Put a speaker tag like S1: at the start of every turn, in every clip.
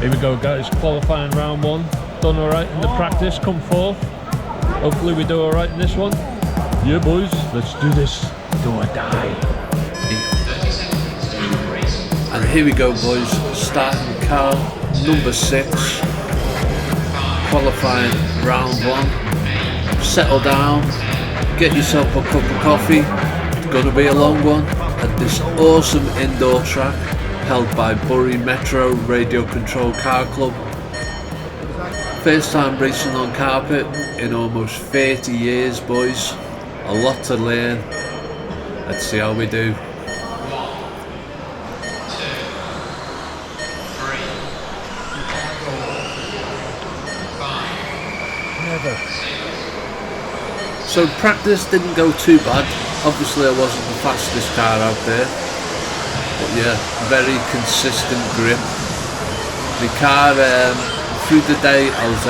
S1: Here we go guys, qualifying round one. Done alright in the practice, come fourth. Hopefully we do alright in this one. Yeah boys, let's do this. Do or die.
S2: And here we go boys, starting car number 6. Qualifying round 1. Settle down, get yourself a cup of coffee. It's going to be a long one at this awesome indoor track held by Bury Metro Radio Control Car Club. First time racing on carpet in almost 30 years boys. A lot to learn. Let's see how we do. So practice didn't go too bad. Obviously I wasn't the fastest car out there, but yeah, very consistent grip. The car, through the day I was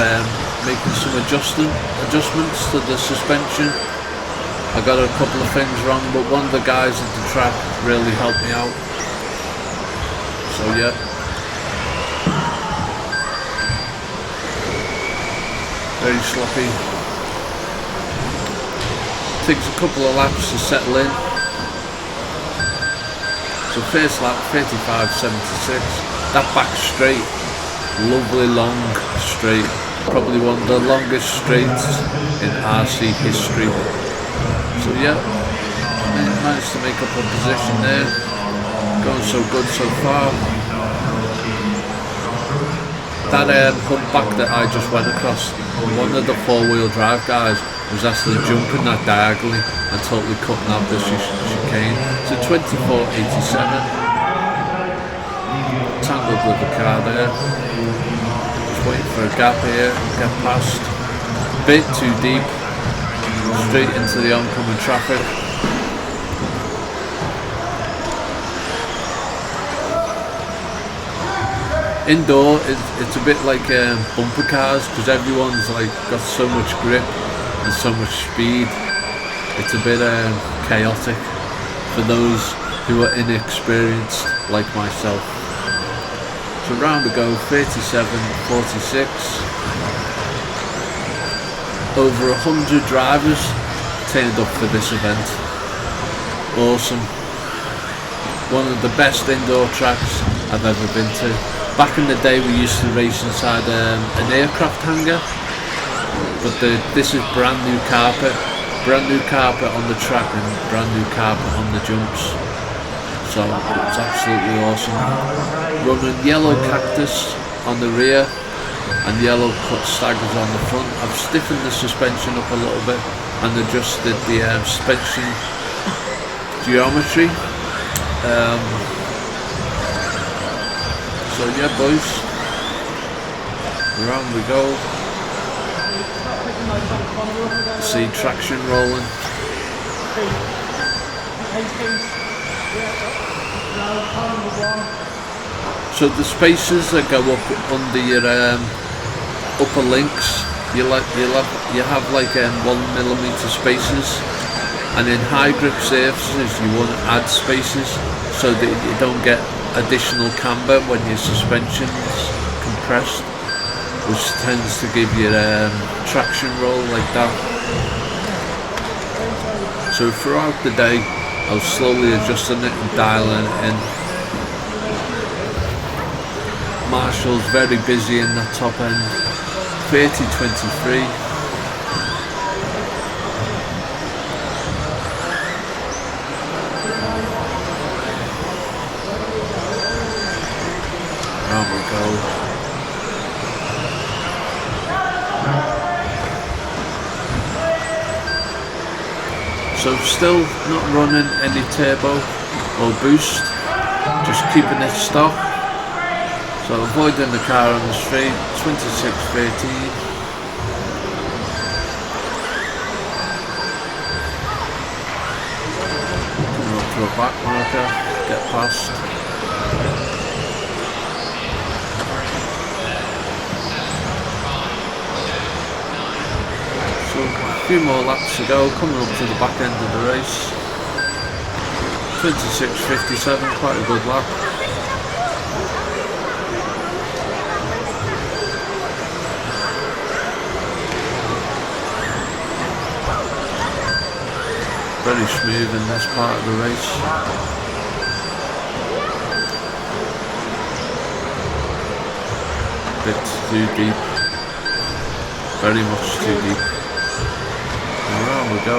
S2: making some adjustments to the suspension. I got a couple of things wrong, but one of the guys at the track really helped me out. So yeah. Very sloppy. Takes a couple of laps to settle in. So first lap 35.76. That back straight, lovely long straight, probably one of the longest straights in RC history. So yeah, managed to make up a position there. Going so good so far. That hump back that I just went across, one of the 4-wheel drive guys was actually jumping that diagonally and totally cutting out the chicane. So 24.87. Tangled with the car there. Just waiting for a gap here, get past. Bit too deep. Straight into the oncoming traffic. Indoor, it's a bit like bumper cars because everyone's like got so much grip and so much speed. It's a bit chaotic for those who are inexperienced like myself. So round we go, 37.46. Over 100 drivers turned up for this event. Awesome. One of the best indoor tracks I've ever been to. Back in the day we used to race inside an aircraft hangar, but this is brand new carpet on the track and brand new carpet on the jumps. So it's absolutely awesome. Running yellow cactus on the rear and yellow cut staggers on the front. I've stiffened the suspension up a little bit and adjusted the suspension geometry. So yeah boys, around we go. See traction rolling. So the spacers that go up under your upper links, you have like 1mm spacers, and in high grip surfaces you want to add spacers so that you don't get additional camber when your suspension's compressed, which tends to give you traction roll like that. So throughout the day I was slowly adjusting it and dialing it in. Marshall's very busy in that top end. 30.23. Round we go. So still not running any turbo or boost, just keeping it stock. So avoiding the car on the straight, 26.13. Coming up to a back marker, get past. So a few more laps to go, coming up to the back end of the race. 26.57, quite a good lap. very smooth in this part of the race. Bit too deep, very much too deep. And around we go,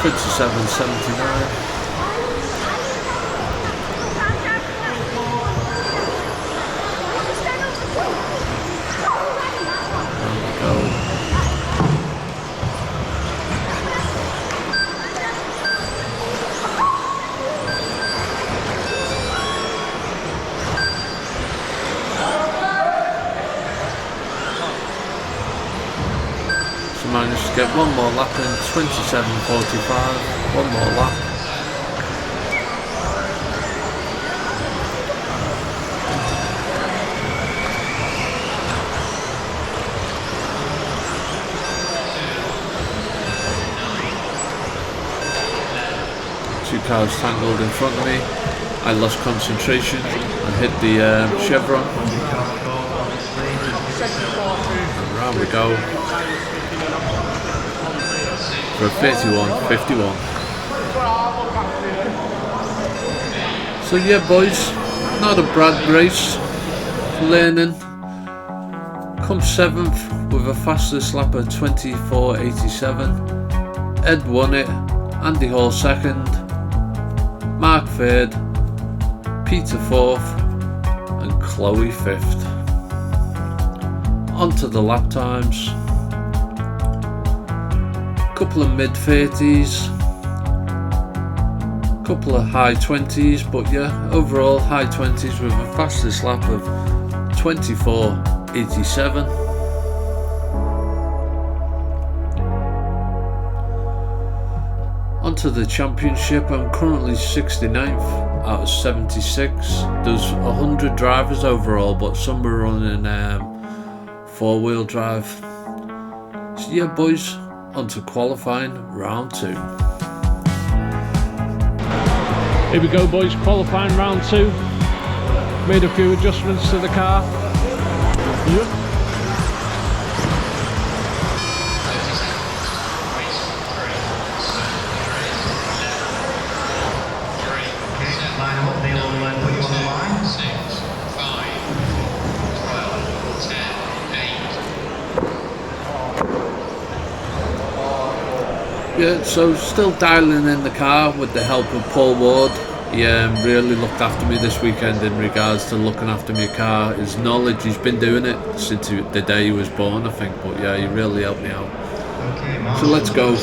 S2: 27.79. Managed to get one more lap in 27.45, one more lap. Two cars tangled in front of me. I lost concentration and hit the chevron. And round we go. For 31.51. So yeah boys, not a bad race. Learning. Come 7th with a fastest lap of 24.87. Ed won it, Andy Hall 2nd, Mark 3rd, Peter 4th and Chloe 5th. On to the lap times. Couple of mid 30s, couple of high 20s, but yeah, overall high 20s with a fastest lap of 24.87. Onto the championship. I'm currently 69th out of 76. There's 100 drivers overall, but some were running 4-wheel drive. So yeah boys, onto qualifying round 2.
S1: Here we go boys, qualifying round 2. Made a few adjustments to the car. Yep.
S2: Yeah, so still dialing in the car with the help of Paul Ward. He really looked after me this weekend in regards to looking after my car. His knowledge, he's been doing it since the day he was born, I think, but yeah, he really helped me out. So let's go.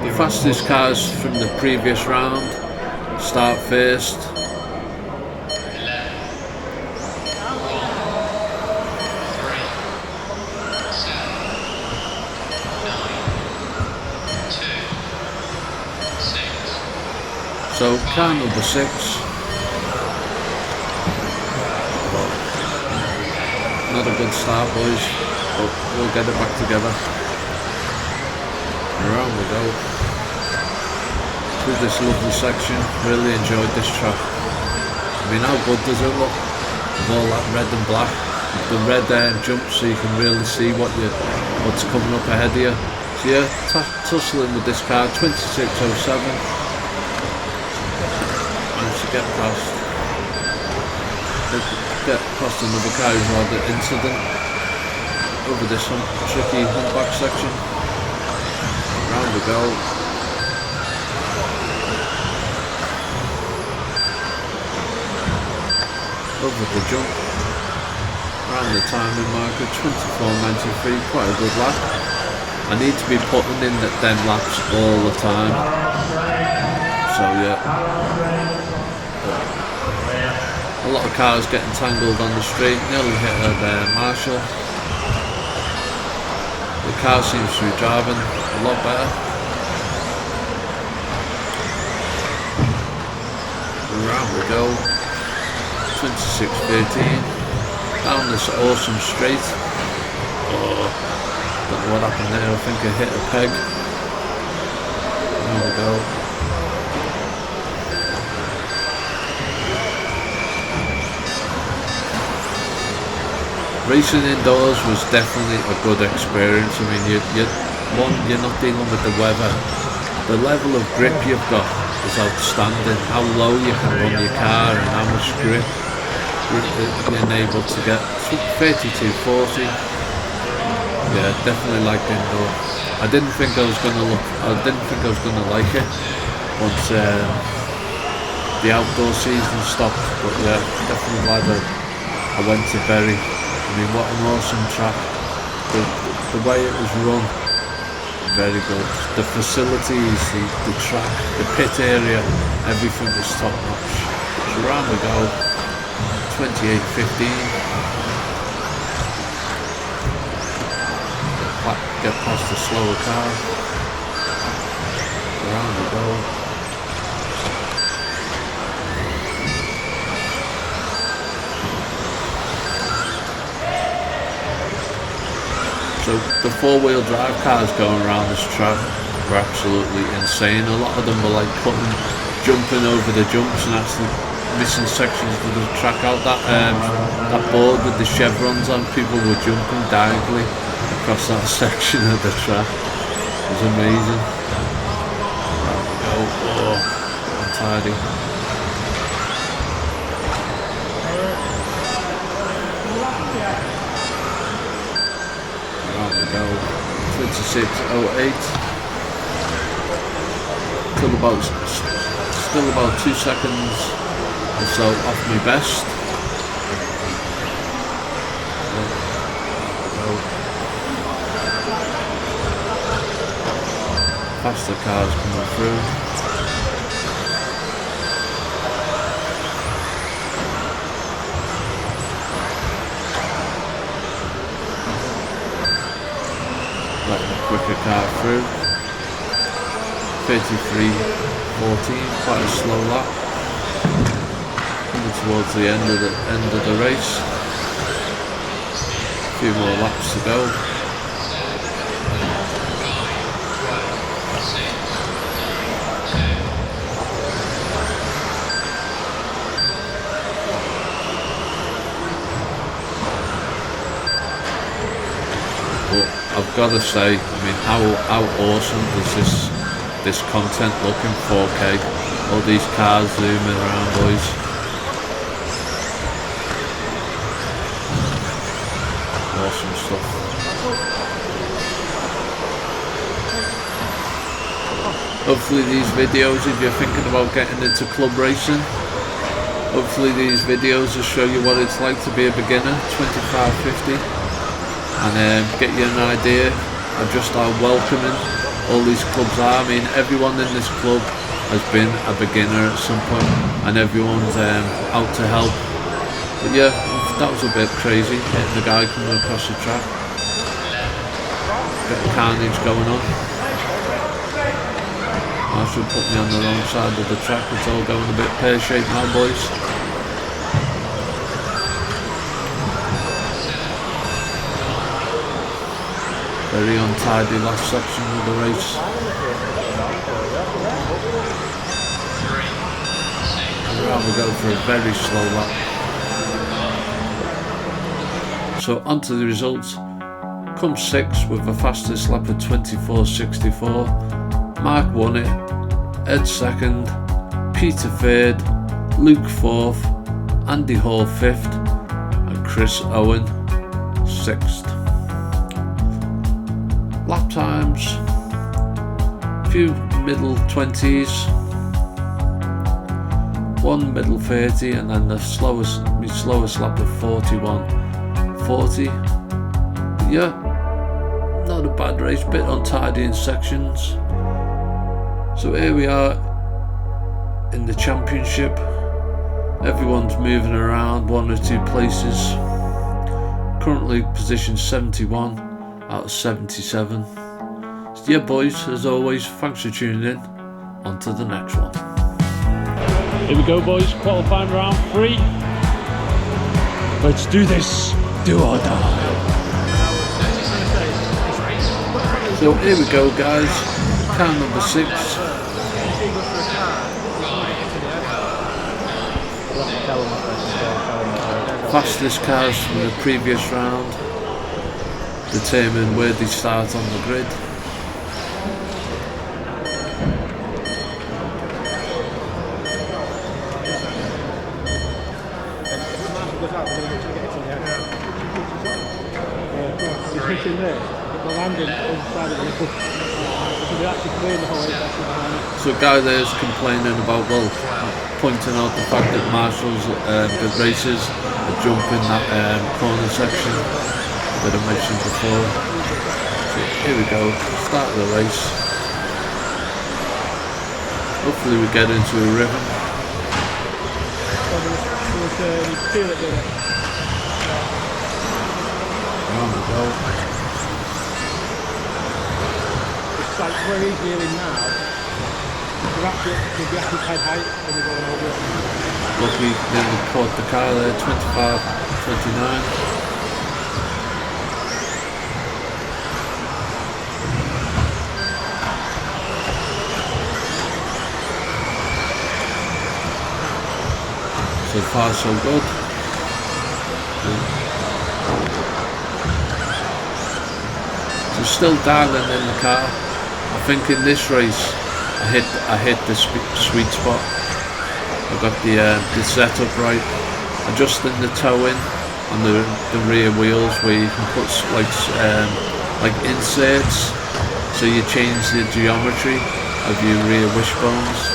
S2: The fastest cars from the previous round start first. So car number 6. Not a good start boys, but we'll get it back together. Around we go. Through this lovely section, really enjoyed this track. I mean, how good does it look? With all that red and black. The red jump so you can really see what's coming up ahead of you. So yeah, tussling with this car, 26.07. To get past another car who had an incident over this tricky humpback section. Round we go. Over the jump. Round the timing marker, 24.93, quite a good lap. I need to be putting in them laps all the time. So yeah. A lot of cars getting tangled on the straight, nearly hit a Marshall. The car seems to be driving a lot better. Around we go, 26.13, down this awesome straight. Oh, don't know what happened there, I think I hit a peg. There we go. Racing indoors was definitely a good experience. I mean, you're not dealing with the weather the level of grip you've got is outstanding. How low you can run your car and how much grip you're able to get. 3240. Yeah, definitely like indoor. I didn't think I was gonna like it once the outdoor season stopped, but yeah, definitely glad I went to Bury. I mean, what an awesome track. The way it was run, very good. The facilities, the track, the pit area, everything was top notch. So round we go, 28.15. Get past the slower car. Around we go. So the four-wheel drive cars going around this track were absolutely insane. A lot of them were like jumping over the jumps and actually missing sections of the track out. That board with the chevrons on, people were jumping diagonally across that section of the track. It was amazing. There we go. Oh, untidy. There we go. 26.08. Still about 2 seconds or so off my best. Faster cars coming through. Letting a quicker car through. 33.14, quite a slow lap. Coming towards the end of the race. A few more laps to go. I've got to say, I mean, how awesome does this content look in 4K? All these cars zooming around, boys. Awesome stuff. Hopefully these videos, if you're thinking about getting into club racing, hopefully these videos will show you what it's like to be a beginner, 2550. And get you an idea of just how welcoming all these clubs are. I mean, everyone in this club has been a beginner at some point, and everyone's out to help. But yeah, that was a bit crazy, hitting the guy coming across the track. Bit of carnage going on. Marshall put me on the wrong side of the track. It's all going a bit pear-shaped now, boys. Very untidy last section of the race. And around we go for a very slow lap. So onto the results. Comes 6th with the fastest lap of 24.64. Mark won it. Ed 2nd. Peter 3rd. Luke 4th. Andy Hall 5th. And Chris Owen 6th. Lap times, a few middle 20s, one middle 30, and then the slowest lap of 41.40. Yeah, not a bad race, bit untidy in sections. So here we are in the championship. Everyone's moving around 1 or 2 places. Currently position 71. Out of 77. So yeah, boys, as always, thanks for tuning in. On to the next one.
S1: Here we go, boys, qualifying round 3. Let's do this, do or die.
S2: So here we go, guys, car number 6. Fastest cars from the previous round determine where they start on the grid.
S3: goes out, they're going to get it in there. He's hitting there, but the landing on the side of the push. So they're actually clearing the whole way back behind it.
S2: So a guy there's complaining about, well, pointing out the fact that marshals, the racers are jumping that corner section that I mentioned before. So here we go, start of the race. Hopefully we get into a rhythm. On we go.
S3: It's like where he's nearly now. You're actually head height when you're going over it.
S2: Lucky nearly caught the car there, 25-29. So far so good. So still dialing in the car. I think in this race I hit the sweet spot. I got the setup right. Adjusting the toe in on the rear wheels where you can put like inserts, so you change the geometry of your rear wishbones.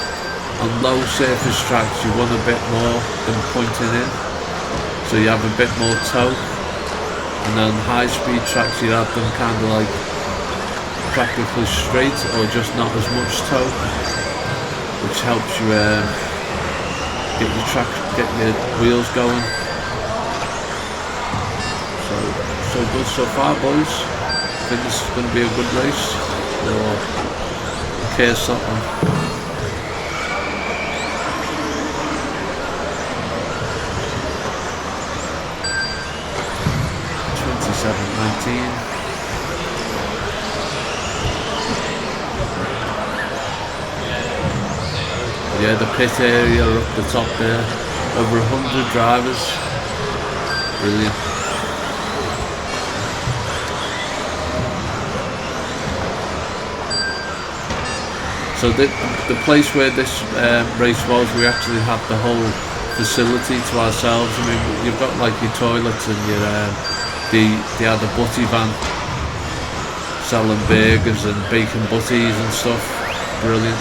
S2: On low surface tracks you want a bit more than pointing in, so you have a bit more toe, and on high speed tracks you have them kind of like practically straight or just not as much toe, which helps you get your wheels going. So good so far, boys. I think this is going to be a good race for Care Sutton. 27-19. Yeah, the pit area up the top there, over 100 drivers. Brilliant. So the place where this race was, we actually had the whole facility to ourselves. I mean, you've got like your toilets and your they had a butty van selling burgers and bacon butties and stuff. Brilliant.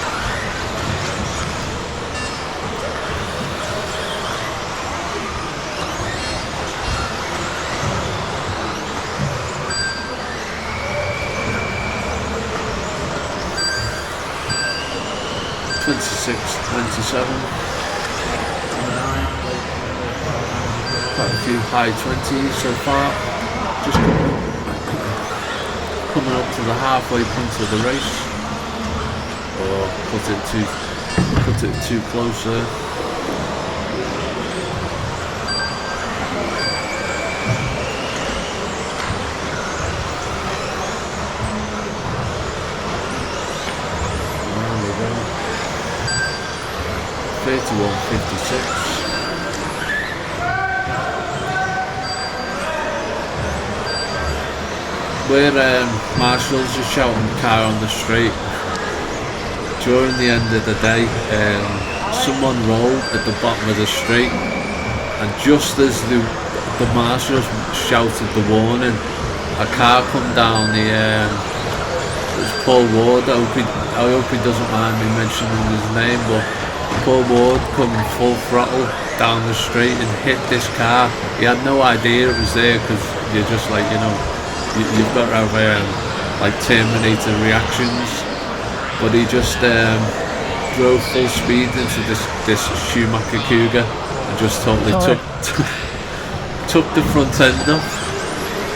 S2: Quite a few high 20s so far. Just coming up to the halfway point of the race, or cut it too close there. There we go. 31.56. Where marshals are shouting the car on the straight, during the end of the day, someone rolled at the bottom of the straight, and just as the marshals shouted the warning, a car come down the it's Paul Ward. I hope he doesn't mind me mentioning his name, but Paul Ward coming full throttle down the straight and hit this car. He had no idea it was there, because you're just like, you know, you've got to have like Terminator reactions, but he just drove full speed into this Schumacher Cougar and just totally took the front end off.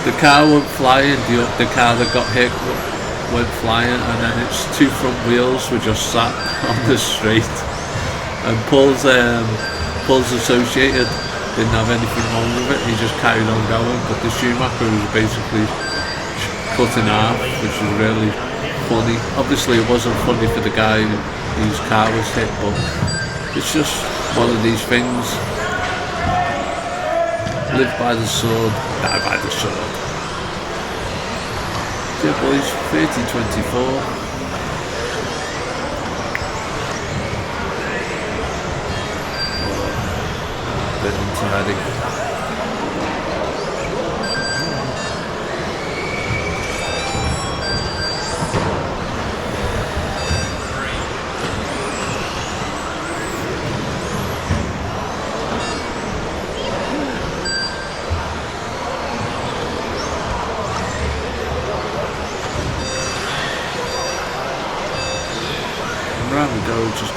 S2: The car went flying, the car that got hit went flying, and then its two front wheels were just sat on the straight. And Paul's associated didn't have anything wrong with it, he just carried on going, but the Schumacher was basically cut in half, which was really funny. Obviously it wasn't funny for the guy whose car was hit, but it's just one of these things. Live by the sword, die by the sword. Yeah boys, 30-24. Bit untidy.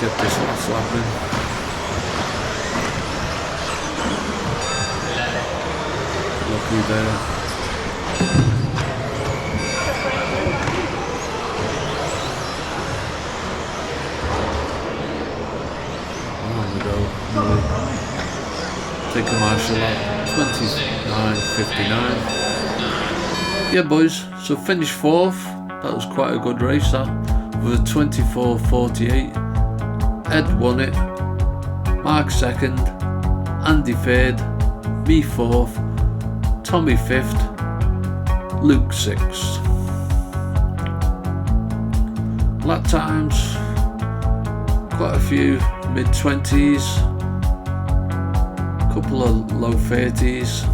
S2: get this last lap in. Lucky there. On we go. Take a marshal lap. 29.59. Yeah, boys. So finished 4th. That was quite a good race. That with a 24.48. Ed won it. Mark 2nd. Andy 3rd. Me 4th. Tommy 5th. Luke 6th. Lap times. Quite a few mid-20s. Couple of low 30s.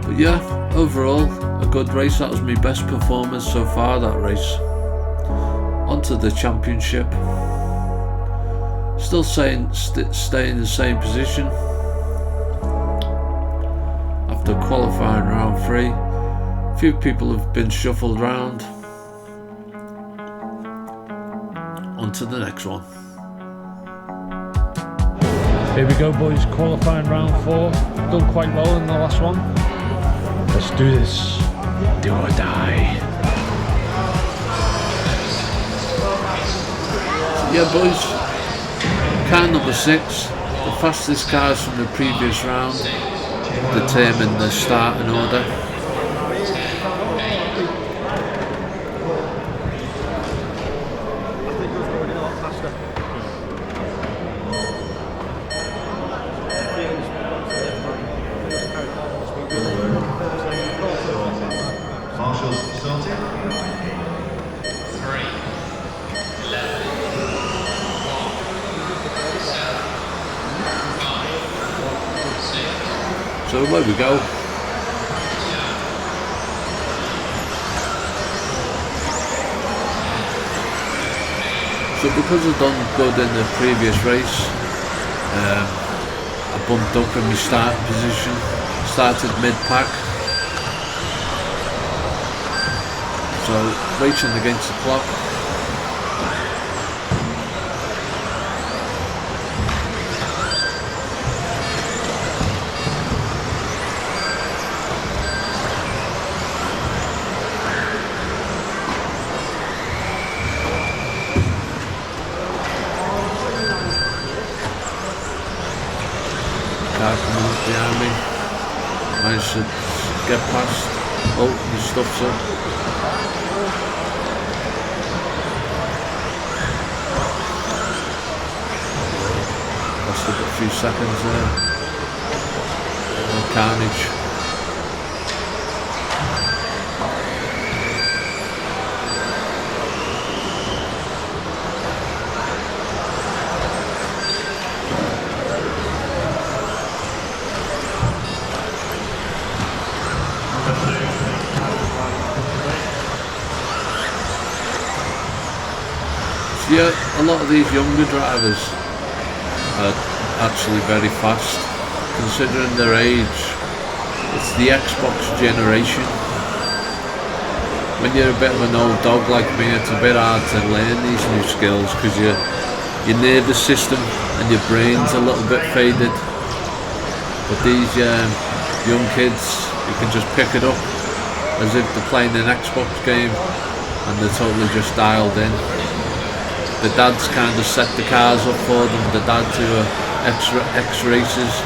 S2: But yeah, overall a good race. That was my best performance so far, that race. Onto the championship. Still stay in the same position after qualifying round 3. A few people have been shuffled round. On to the next one.
S1: Here we go, boys, qualifying round 4. Done quite well in the last one. Let's do this. Do or die.
S2: Yeah, boys. Car number 6, the fastest cars from the previous round, determine the starting order. So there we go. So because I've done good in the previous race, I bumped up in my starting position, started mid-pack. So racing against the clock. Car coming up behind me. Managed to get past. Oh, he stops up. Lost a few seconds there. Carnage. Yeah, a lot of these younger drivers are actually very fast, considering their age. It's the Xbox generation. When you're a bit of an old dog like me, it's a bit hard to learn these new skills because your nervous system and your brain's a little bit faded. But these young kids, you can just pick it up as if they're playing an Xbox game and they're totally just dialed in. The dads kind of set the cars up for them. The dads who are ex-racers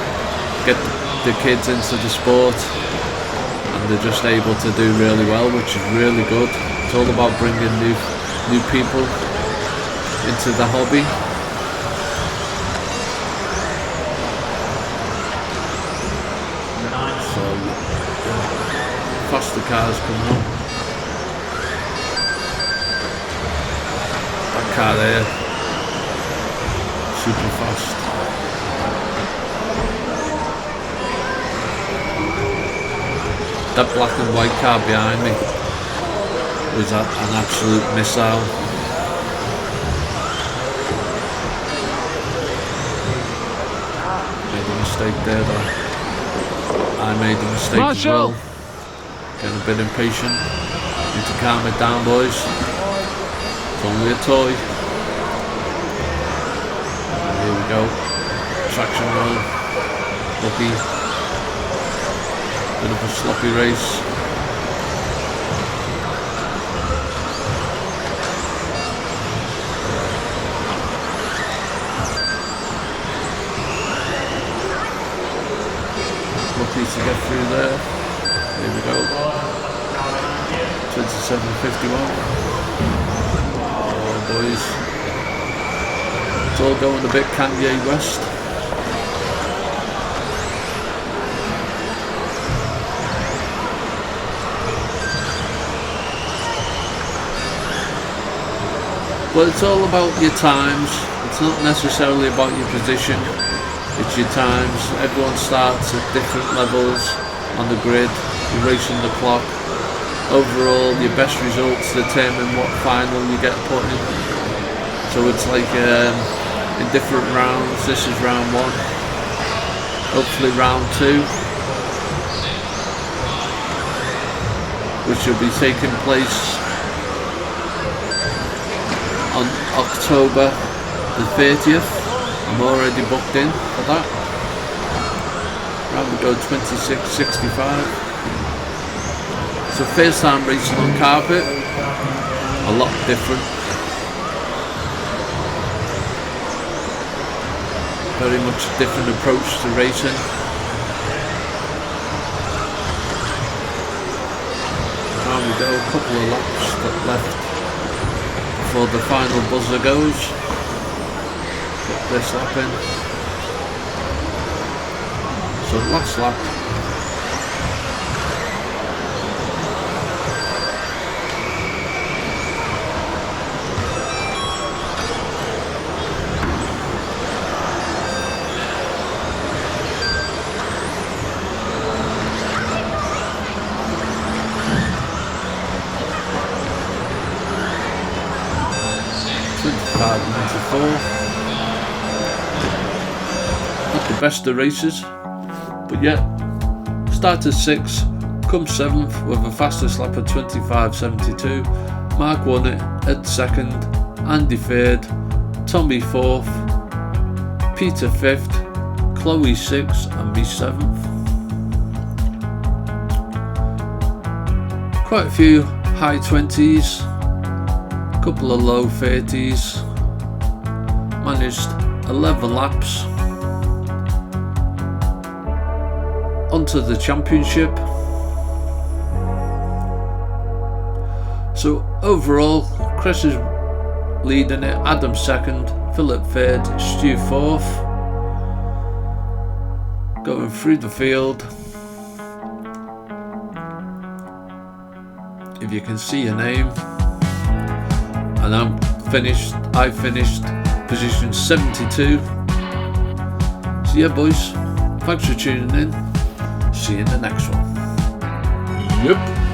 S2: get the kids into the sport, and they're just able to do really well, which is really good. It's all about bringing new people into the hobby. So faster cars coming up. Car there, super fast. That black and white car behind me was an absolute missile. Made a mistake there though. I made a mistake as well. Getting a bit impatient. Need to calm it down, boys. Only a toy. Here we go. Traction roll. Lucky. Bit of a sloppy race. Lucky to get through there. Here we go. 27.51. Oh boys. It's all going a bit Kanye West. Well, it's all about your times. It's not necessarily about your position. It's your times. Everyone starts at different levels on the grid. You're racing the clock. Overall, your best results determine what final you get put in. So it's like in different rounds. This is round 1. Hopefully round 2, which will be taking place on October the 30th. I'm already booked in for that. Round we go 26.65. So first time racing on carpet, a lot different. Very much different approach to racing. Round we go, a couple of laps left before the final buzzer goes. Get this lap in. So last lap. Not the best of races, but yet started 6th, come 7th with a fastest lap of 25.72. Mark won it, Ed 2nd, Andy 3rd, Tommy 4th, Peter 5th, Chloe 6th and me 7th. Quite a few high 20s, couple of low 30s. Managed 11 laps onto the championship. So overall, Chris is leading it, Adam 2nd, Philip 3rd, Stu 4th. Going through the field. If you can see your name. And I finished position 72. So yeah boys, thanks for tuning in. See you in the next one.
S1: Yep.